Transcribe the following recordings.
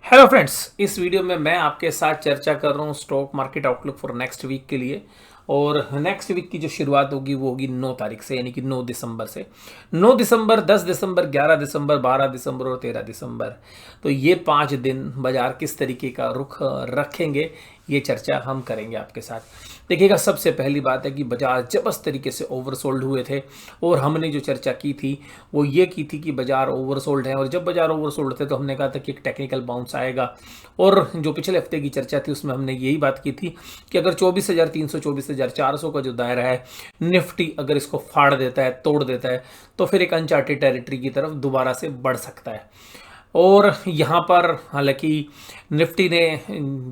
Hello friends, इस video में मैं आपके साथ चर्चा कर रहा हूँ stock market outlook for next week के लिए। और नेक्स्ट वीक की जो शुरुआत होगी वो होगी 9 तारीख से, यानी कि 9 दिसंबर से। 9 दिसंबर, 10 दिसंबर, 11 दिसंबर, 12 दिसंबर और 13 दिसंबर। तो ये 5 दिन बाजार किस तरीके का रुख रखेंगे, ये चर्चा हम करेंगे आपके साथ। देखिएगा, सबसे पहली बात है कि बाजार जबरदस्त तरीके से ओवरसोल्ड हुए थे और हमने जो चर्चा की थी वो ये की थी कि बाजार ओवरसोल्ड है। और जब बाजार ओवरसोल्ड थे तो हमने कहा था कि एक टेक्निकल बाउंस आएगा। और जो पिछले हफ्ते की चर्चा थी उसमें हमने यही बात की थी कि अगर 24,300 24,400 का जो दायरा है, निफ्टी अगर इसको फाड़ देता है, तोड़ देता है, तो फिर एक अनचार्टेड टेरिटरी की तरफ दोबारा से बढ़ सकता है। और यहाँ पर हालांकि निफ्टी ने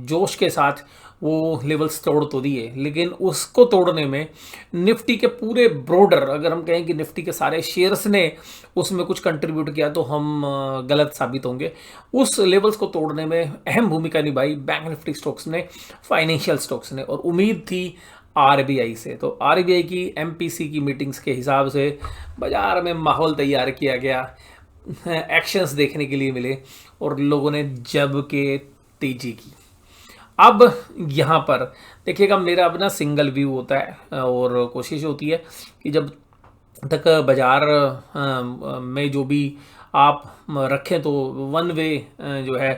जोश के साथ वो लेवल्स तोड़ तो दिए, लेकिन उसको तोड़ने में निफ्टी के पूरे ब्रोडर, अगर हम कहें कि निफ्टी के सारे शेयर्स ने उसमें कुछ कंट्रीब्यूट किया तो हम गलत साबित होंगे। उस लेवल्स को तोड़ने में अहम भूमिका निभाई बैंक निफ्टी स्टॉक्स ने, फाइनेंशियल स्टॉक्स ने। और उम्मीद थी आरबीआई से, तो आरबीआई की एमपीसी की मीटिंग्स के हिसाब से बाजार में माहौल तैयार किया गया, एक्शंस देखने के लिए मिले और लोगों ने जब के तेजी की। अब यहाँ पर देखिएगा, मेरा अपना सिंगल व्यू होता है और कोशिश होती है कि जब तक बाजार में जो भी आप रखें तो वन वे जो है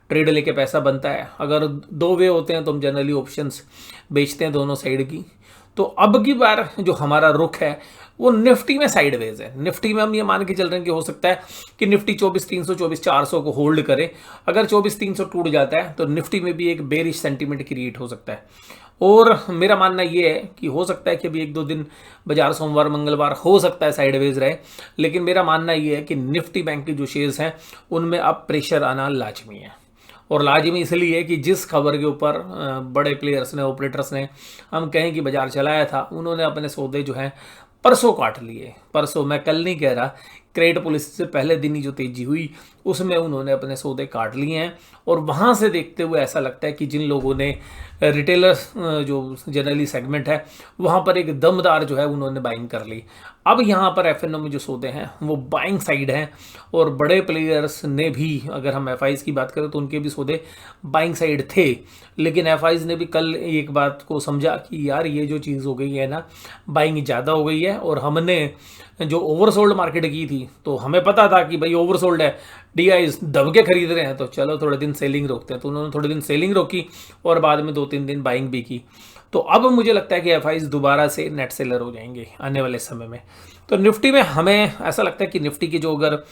ट्रेड लेके पैसा बनता है। अगर दो वे होते हैं तो हम जनरली ऑप्शंस बेचते हैं दोनों साइड की। तो अब की बार जो हमारा रुख है वो निफ्टी में साइडवेज है। निफ्टी में हम ये मान के चल रहे हैं कि हो सकता है कि निफ्टी 24,300 24,400 को होल्ड करे। अगर 24,300 टूट जाता है तो निफ्टी में भी एक बेरिश सेंटीमेंट क्रिएट हो सकता है। और मेरा मानना ये है कि हो सकता है कि अभी एक दो दिन बाजार सोमवार मंगलवार हो सकता है साइडवेज रहे, लेकिन मेरा मानना ये है कि निफ्टी बैंक के जो शेयर्स हैं उनमें अब प्रेशर आना लाजमी है। और लाजमी इसलिए कि जिस खबर के ऊपर बड़े प्लेयर्स ने, ऑपरेटर्स ने, हम कहें कि बाजार चलाया था, उन्होंने अपने सौदे जो हैं परसों काट लिए। परसों, मैं कल नहीं कह रहा, क्रेडिट पॉलिसी से पहले दिन ही जो तेजी हुई उसमें उन्होंने अपने सौदे काट लिए हैं। और वहाँ से देखते हुए ऐसा लगता है कि जिन लोगों ने रिटेलर्स जो जनरली सेगमेंट है वहाँ पर एक दमदार जो है उन्होंने बाइंग कर ली। अब यहाँ पर एफएनओ में जो सौदे हैं वो बाइंग साइड हैं। और बड़े प्लेयर्स ने भी, अगर हम एफआईज की बात करें तो उनके भी सौदे बाइंग साइड थे। लेकिन एफआईज ने भी कल एक बात को समझा कि यार ये जो चीज़ हो गई है ना, बाइंग ज़्यादा हो गई है। और हमने जो ओवरसोल्ड मार्केट की थी तो हमें पता था कि भाई ओवरसोल्ड है, डीआईज दब के खरीद रहे हैं, तो चलो थोड़े दिन सेलिंग रोकते हैं। तो उन्होंने थोड़े दिन सेलिंग रोकी और बाद में 2-3 दिन बाइंग भी की। तो अब मुझे लगता है कि एफआईज दोबारा से नेट सेलर हो जाएंगे आने वाले समय में। तो निफ्टी में हमें ऐसा लगता है कि निफ्टी की जो अगर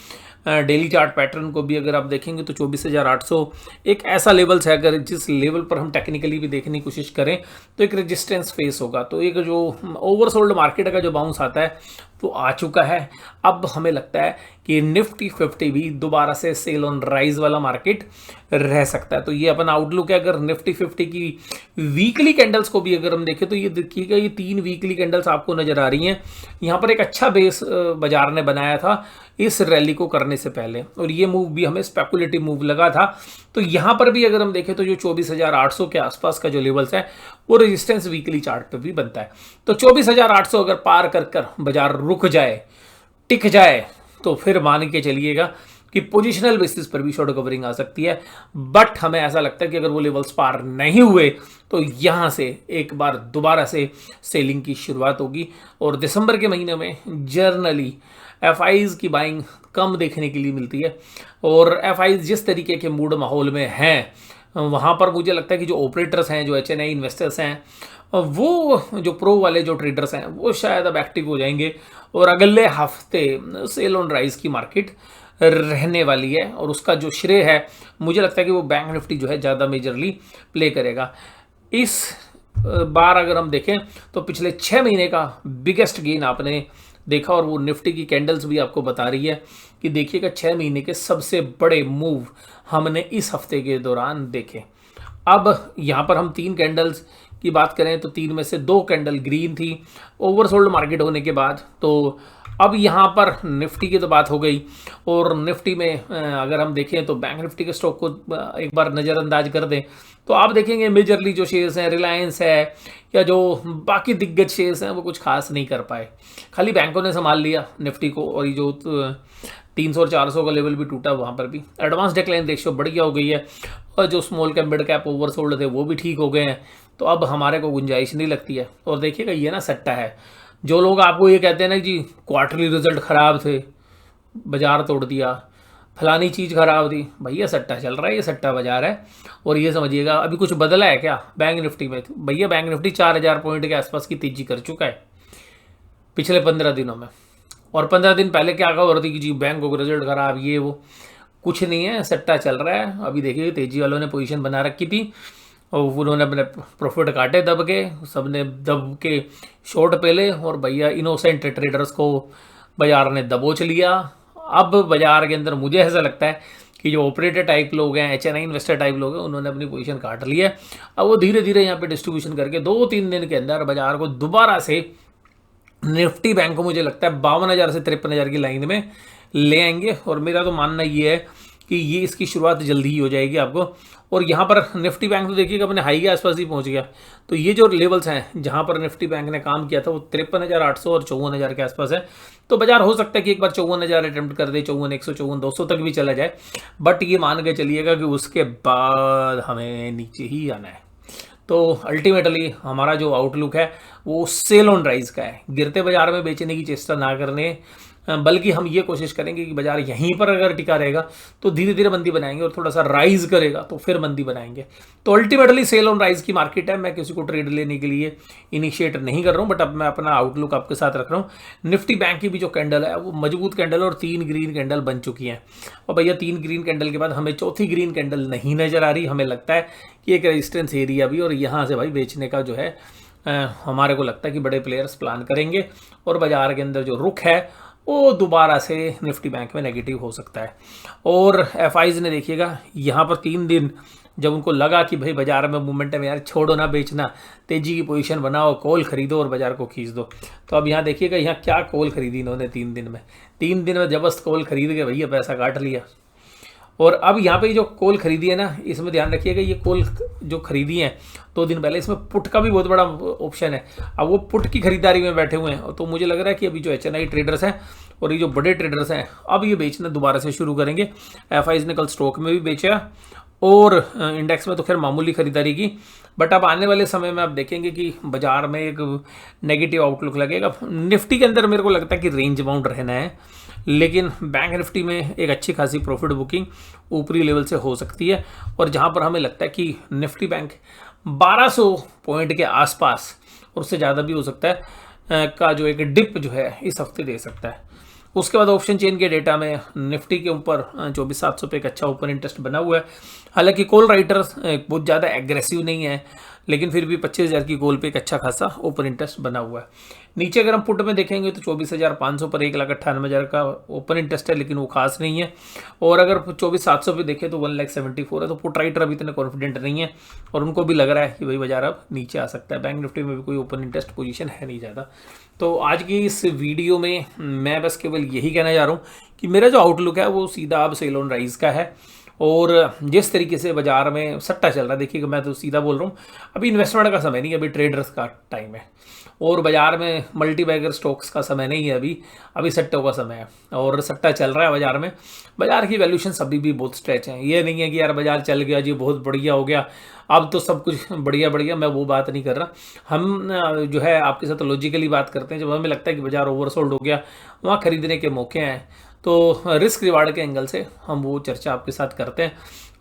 डेली चार्ट पैटर्न को भी अगर आप देखेंगे तो 24,800 एक ऐसा लेवल्स है, अगर जिस लेवल पर हम टेक्निकली भी देखने की कोशिश करें तो एक रेजिस्टेंस फेस होगा। तो एक जो ओवरसोल्ड मार्केट का जो बाउंस आता है वो आ चुका है। अब हमें लगता है कि निफ्टी 50 भी दोबारा से सेल ऑन राइज वाला मार्केट रह सकता है। तो ये अपना आउटलुक है। अगर निफ्टी 50 की वीकली कैंडल्स को भी अगर हम देखें तो ये देखिएगा, ये 3 वीकली कैंडल्स आपको नजर आ रही हैं। यहाँ पर एक अच्छा बेस बाजार ने बनाया था इस रैली को करने से पहले, और ये मूव भी हमें स्पेकुलेटिव मूव लगा था। तो यहाँ पर भी अगर हम देखें तो जो 24,800 के आसपास का जो लेवल्स है वो रेजिस्टेंस वीकली चार्ट पे भी बनता है। तो 24,800 अगर पार कर कर बाजार रुक जाए, टिक जाए, तो फिर मान के चलिएगा कि पोजिशनल बेसिस पर भी शॉर्ट कवरिंग आ सकती है। बट हमें ऐसा लगता है कि अगर वो लेवल्स पार नहीं हुए तो यहाँ से एक बार दोबारा से सेलिंग की शुरुआत होगी। और दिसंबर के महीने में जर्नली एफआईज की बाइंग कम देखने के लिए मिलती है। और एफआईज जिस तरीके के मूड माहौल में हैं वहाँ पर मुझे लगता है कि जो ऑपरेटर्स हैं, जो एचएनआई इन्वेस्टर्स हैं, वो जो प्रो वाले जो ट्रेडर्स हैं वो शायद अब एक्टिव हो जाएंगे। और अगले हफ्ते सेल ऑन राइज की मार्केट रहने वाली है। और उसका जो श्रेय है मुझे लगता है कि वो बैंक निफ्टी जो है ज़्यादा मेजरली प्ले करेगा। इस बार अगर हम देखें तो पिछले 6 महीने का बिगेस्ट गेन आपने देखा, और वो निफ्टी की कैंडल्स भी आपको बता रही है कि देखिएगा 6 महीने के सबसे बड़े मूव हमने इस हफ्ते के दौरान देखे। अब यहाँ पर हम 3 कैंडल्स की बात करें तो 3 में से 2 कैंडल ग्रीन थी ओवरसोल्ड मार्केट होने के बाद। तो अब यहाँ पर निफ्टी की तो बात हो गई। और निफ्टी में अगर हम देखें तो बैंक निफ्टी के स्टॉक को एक बार नज़रअंदाज कर दें तो आप देखेंगे मेजरली जो शेयर्स हैं, रिलायंस है या जो बाकी दिग्गज शेयर्स हैं, वो कुछ खास नहीं कर पाए। खाली बैंकों ने संभाल लिया निफ्टी को। और ये जो 300 और 400 का लेवल भी टूटा, वहाँ पर भी एडवांस डिक्लाइन रेशियो बढ़िया हो गई है, और जो small cap mid cap oversold थे वो भी ठीक हो गए हैं। तो अब हमारे को गुंजाइश नहीं लगती है। और देखिएगा ये ना सट्टा है। जो लोग आपको ये कहते हैं ना जी क्वार्टरली रिजल्ट खराब थे, बाजार तोड़ दिया, फलानी चीज़ खराब थी, भैया सट्टा चल रहा है, ये सट्टा बाजार है। और ये समझिएगा अभी कुछ बदला है क्या बैंक निफ्टी में? भैया बैंक निफ्टी 4000 पॉइंट के आसपास की तेजी कर चुका है पिछले 15 दिनों में। और 15 दिन पहले क्या खबर होती कि जी बैंक को रिजल्ट खराब, ये वो, कुछ नहीं है, सट्टा चल रहा है। अभी देखिए तेजी वालों ने पोजीशन बना रखी थी और उन्होंने अपने प्रॉफिट काटे दब के, सबने दब के शॉर्ट पेले, और भैया इनोसेंट ट्रेडर्स को बाजार ने दबोच लिया। अब बाजार के अंदर मुझे ऐसा लगता है कि जो ऑपरेटर टाइप लोग हैं, HNI इन्वेस्टर टाइप लोग हैं, उन्होंने अपनी पोजीशन काट ली है। अब वो धीरे धीरे यहाँ पे डिस्ट्रीब्यूशन करके 2-3 दिन के अंदर बाजार को दोबारा से निफ्टी बैंक को मुझे लगता है 52,000 से 53,000 की लाइन में ले आएंगे। और मेरा तो मानना ये है कि ये इसकी शुरुआत जल्दी ही हो जाएगी आपको। और यहाँ पर निफ्टी बैंक तो देखिएगा अपने हाई के आसपास ही पहुँच गया। तो ये जो लेवल्स हैं जहाँ पर निफ्टी बैंक ने काम किया था वो 53,800 और 54,000 के आसपास है। तो बाजार हो सकता है कि एक बार 54,000 अटेम्प्ट कर दे, 54,100, 54,200 तक भी चला जाए। बट ये मान के चलिएगा कि उसके बाद हमें नीचे ही आना है। तो अल्टीमेटली हमारा जो आउटलुक है वो सेल ऑन राइज का है। गिरते बाजार में बेचने की चेष्टा ना करने, बल्कि हम ये कोशिश करेंगे कि बाजार यहीं पर अगर टिका रहेगा तो धीरे धीरे मंदी बनाएंगे, और थोड़ा सा राइज करेगा तो फिर मंदी बनाएंगे। तो अल्टीमेटली सेल ऑन राइज की मार्केट है। मैं किसी को ट्रेड लेने के लिए इनिशिएट नहीं कर रहा हूं, बट अब मैं अपना आउटलुक आपके साथ रख रहा हूं। निफ्टी बैंक की भी जो कैंडल है वो मजबूत कैंडल और 3 ग्रीन कैंडल बन चुकी हैं। और भैया 3 ग्रीन कैंडल के बाद हमें चौथी ग्रीन कैंडल नहीं नजर आ रही। हमें लगता है कि एक रेजिस्टेंस एरिया भी, और यहाँ से भाई बेचने का जो है हमारे को लगता है कि बड़े प्लेयर्स प्लान करेंगे, और बाजार के अंदर जो रुख है वो दोबारा से निफ्टी बैंक में नेगेटिव हो सकता है। और एफआईज ने देखिएगा यहाँ पर 3 दिन जब उनको लगा कि भाई बाजार में मूवमेंट है, यार छोड़ो ना बेचना, तेजी की पोजीशन बनाओ, कॉल खरीदो और बाजार को खींच दो। तो अब यहाँ देखिएगा यहाँ क्या कॉल खरीदी इन्होंने 3 दिन में। 3 दिन में जबरदस्त कॉल खरीद के भैया पैसा काट लिया। और अब यहाँ पे जो कॉल खरीदी है ना, इसमें ध्यान रखिएगा ये कॉल जो खरीदी है 2 दिन पहले, इसमें पुट का भी बहुत बड़ा ऑप्शन है। अब वो पुट की खरीदारी में बैठे हुए हैं। तो मुझे लग रहा है कि अभी जो HNI ट्रेडर्स हैं और ये जो बड़े ट्रेडर्स हैं अब ये बेचना दोबारा से शुरू करेंगे। एफआईज ने कल स्टॉक में भी बेचा और इंडेक्स में तो खैर मामूली खरीदारी की। बट अब आने वाले समय में आप देखेंगे कि बाजार में एक नेगेटिव आउटलुक लगेगा। निफ्टी के अंदर मेरे को लगता है कि रेंज बाउंड रहना है, लेकिन बैंक निफ्टी में एक अच्छी खासी प्रॉफिट बुकिंग ऊपरी लेवल से हो सकती है। और जहां पर हमें लगता है कि निफ्टी बैंक 1200 पॉइंट के आसपास और उससे ज़्यादा भी हो सकता है का जो एक डिप जो है इस हफ्ते दे सकता है। उसके बाद ऑप्शन चेन के डेटा में निफ्टी के ऊपर 24,700 पे एक अच्छा ओपन इंटरेस्ट बना हुआ है। हालांकि कॉल राइटर्स बहुत ज़्यादा एग्रेसिव नहीं है, लेकिन फिर भी 25,000 की कॉल पे एक अच्छा खासा ओपन इंटरेस्ट बना हुआ है। नीचे अगर हम पुट में देखेंगे तो 24,500 पर 1,98,000 का ओपन इंटरेस्ट है, लेकिन वो खास नहीं है। और अगर 24,700 पे देखें तो 1,74,000 है। तो पुट राइटर अभी इतने कॉन्फिडेंट नहीं है और उनको भी लग रहा है कि भाई बाजार अब नीचे आ सकता है। बैंक निफ्टी में भी कोई ओपन इंटरेस्ट पोजीशन है नहीं ज़्यादा। तो आज की इस वीडियो में मैं बस केवल यही कहना चाह रहा हूँ कि मेरा जो आउटलुक है वो सीधा अब सेल ऑन राइज का है। और जिस तरीके से बाजार में सट्टा चल रहा है, देखिएगा मैं तो सीधा बोल रहा हूँ, अभी इन्वेस्टमेंट का समय नहीं है, अभी ट्रेडर्स का टाइम है। और बाजार में मल्टी बैगर स्टॉक्स का समय नहीं है, अभी सट्टों का समय है। और सट्टा चल रहा है बाजार में। बाजार की वैल्यूशन अभी भी बहुत स्ट्रेच है। ये नहीं है कि यार बाजार चल गया जी, बहुत बढ़िया हो गया, अब तो सब कुछ बढ़िया बढ़िया, मैं वो बात नहीं कर रहा। हम जो है आपके साथ लॉजिकली बात करते हैं। जब हमें लगता है कि बाजार ओवरसोल्ड हो गया, वहाँ खरीदने के मौके हैं, तो रिस्क रिवार्ड के एंगल से हम वो चर्चा आपके साथ करते हैं।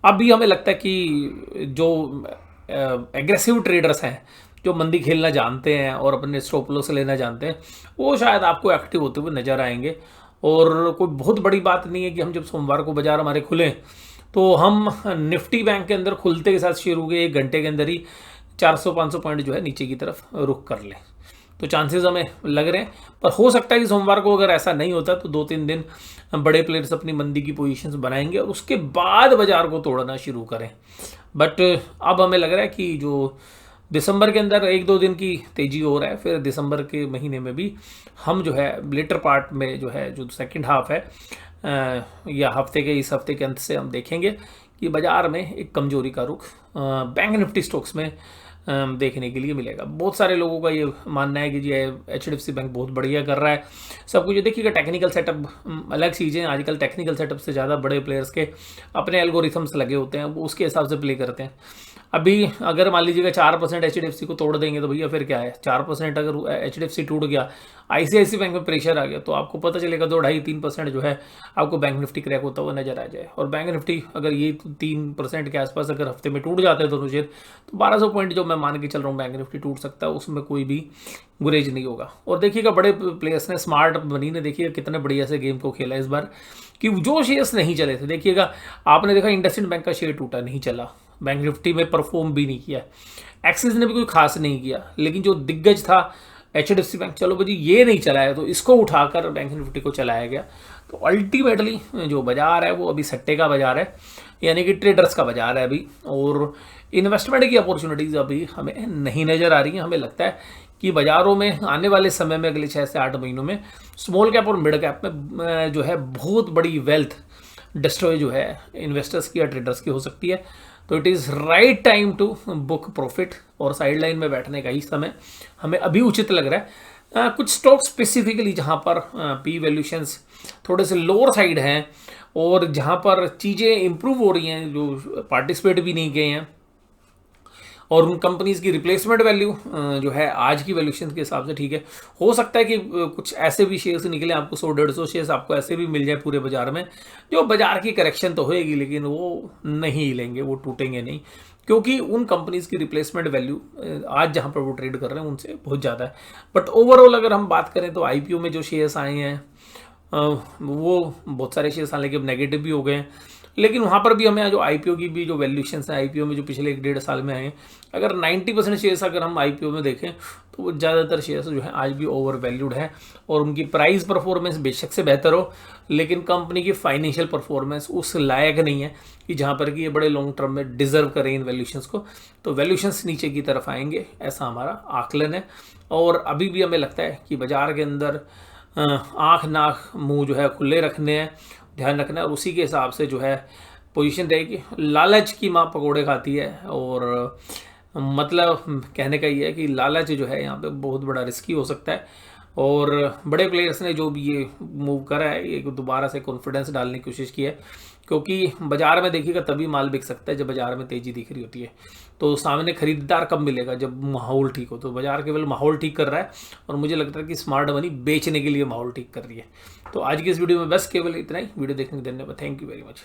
अभी हमें लगता है कि जो एग्रेसिव ट्रेडर्स हैं, जो मंदी खेलना जानते हैं और अपने स्टॉप लॉस लेना जानते हैं, वो शायद आपको एक्टिव होते हुए नजर आएंगे। और कोई बहुत बड़ी बात नहीं है कि हम जब सोमवार को बाजार हमारे खुले तो हम निफ्टी बैंक के अंदर खुलते के साथ शुरू के 1 घंटे के अंदर ही 400-500 पॉइंट जो है नीचे की तरफ रुख कर लें। तो चांसेस हमें लग रहे हैं, पर हो सकता है कि सोमवार को अगर ऐसा नहीं होता तो 2-3 दिन बड़े प्लेयर्स अपनी मंदी की पोजीशंस बनाएंगे और उसके बाद बाजार को तोड़ना शुरू करें। बट अब हमें लग रहा है कि जो दिसंबर के अंदर 1-2 दिन की तेजी हो रहा है, फिर दिसंबर के महीने में भी हम जो है लेटर पार्ट में जो है जो सेकंड हाफ है या इस हफ्ते के अंत से हम देखेंगे कि बाजार में एक कमजोरी का रुख बैंक निफ्टी स्टॉक्स में देखने के लिए मिलेगा। बहुत सारे लोगों का ये मानना है कि जी HDFC बैंक बहुत बढ़िया कर रहा है सब कुछ। देखिएगा टेक्निकल सेटअप अलग चीज़ें, आजकल टेक्निकल सेटअप से ज़्यादा बड़े प्लेयर्स के अपने एल्गोरिथम्स लगे होते हैं, वो उसके हिसाब से प्ले करते हैं। अभी अगर मान लीजिएगा 4% HDFC को तोड़ देंगे तो भैया फिर क्या है, 4% अगर HDFC टूट गया, ICICI बैंक में प्रेशर आ गया, तो आपको पता चलेगा 2-2.5-3% जो है आपको बैंक निफ्टी क्रैक होता हुआ नजर आ जाए। और बैंक निफ्टी अगर ये 3% के आसपास अगर हफ्ते में टूट जाते हैं दोनों शेयर, तो 1200 पॉइंट जो मैं मान के चल रहा हूँ बैंक निफ्टी टूट सकता है, उसमें कोई भी गुरेज नहीं होगा। और देखिएगा बड़े प्लेयर्स ने, स्मार्ट मनी ने देखिएगा कितने बढ़िया से गेम को खेला इस बार, कि जो शेयर्स नहीं चले थे, देखिएगा आपने देखा इंडसइंड बैंक का शेयर टूटा, नहीं चला, बैंक निफ्टी में परफॉर्म भी नहीं किया, एक्सिस ने भी कोई खास नहीं किया, लेकिन जो दिग्गज था HDFC बैंक, चलो भाई ये नहीं चलाया तो इसको उठाकर बैंक निफ्टी को चलाया गया। तो अल्टीमेटली जो बाजार है वो अभी सट्टे का बाजार है, यानी कि ट्रेडर्स का बाजार है अभी, और इन्वेस्टमेंट की अपॉर्चुनिटीज़ अभी हमें नहीं नज़र आ रही हैं। हमें लगता है कि बाज़ारों में आने वाले समय में, अगले 6 से 8 महीनों में, स्मॉल कैप और मिड कैप में जो है बहुत बड़ी वेल्थ डिस्ट्रॉय जो है इन्वेस्टर्स की या ट्रेडर्स की हो सकती है। तो it is right time to book profit, और साइड लाइन में बैठने का ही समय हमें अभी उचित लग रहा है। कुछ स्टॉक स्पेसिफिकली जहाँ पर पी वैल्यूशंस थोड़े से लोअर साइड हैं और जहाँ पर चीज़ें इंप्रूव हो रही हैं, जो पार्टिसिपेट भी नहीं किए हैं, और उन कंपनीज की रिप्लेसमेंट वैल्यू जो है आज की वैल्यूशन के हिसाब से ठीक है। हो सकता है कि कुछ ऐसे भी शेयर्स निकले, आपको 100-150 शेयर्स आपको ऐसे भी मिल जाए पूरे बाजार में, जो बाजार की करेक्शन तो होएगी लेकिन वो नहीं हिलेंगे, वो टूटेंगे नहीं, क्योंकि उन कंपनीज की रिप्लेसमेंट वैल्यू आज जहां पर वो ट्रेड कर रहे हैं उनसे बहुत ज़्यादा है। बट ओवरऑल अगर हम बात करें तो IPO में जो शेयर्स आए हैं वो बहुत सारे शेयर्स आने के अब नेगेटिव भी हो गए हैं, लेकिन वहाँ पर भी हमें जो IPO की भी जो वैल्यूशंस हैं IPO में जो पिछले 1-1.5 साल में आए हैं, अगर 90% शेयर्स अगर हम IPO में देखें तो वो ज़्यादातर शेयर्स जो है आज भी ओवर वैल्यूड है, और उनकी प्राइस परफॉर्मेंस बेशक से बेहतर हो, लेकिन कंपनी की फाइनेंशियल परफॉर्मेंस उस लायक नहीं है कि जहाँ पर कि ये बड़े लॉन्ग टर्म में डिजर्व करें इन वैल्यूशंस को। तो वैल्यूशंस नीचे की तरफ आएंगे, ऐसा हमारा आकलन है। और अभी भी हमें लगता है कि बाजार के अंदर आँख नाक मुँह जो है खुले रखने हैं, ध्यान रखना है, और उसी के हिसाब से जो है पोजीशन रहेगी। लालच की माँ पकोड़े खाती है, और मतलब कहने का ये है कि लालच जो है यहाँ पे बहुत बड़ा रिस्की हो सकता है। और बड़े प्लेयर्स ने जो भी ये मूव करा है, ये दोबारा से कॉन्फिडेंस डालने की कोशिश की है, क्योंकि बाजार में देखिएगा तभी माल बिक सकता है जब बाजार में तेजी दिख रही होती है। तो सामने खरीदार कब मिलेगा, जब माहौल ठीक हो। तो बाजार केवल माहौल ठीक कर रहा है, और मुझे लगता है कि स्मार्ट मनी बेचने के लिए माहौल ठीक कर रही है। तो आज की इस वीडियो में बस केवल इतना ही। वीडियो देखने के धन्यवाद, थैंक यू वेरी मच।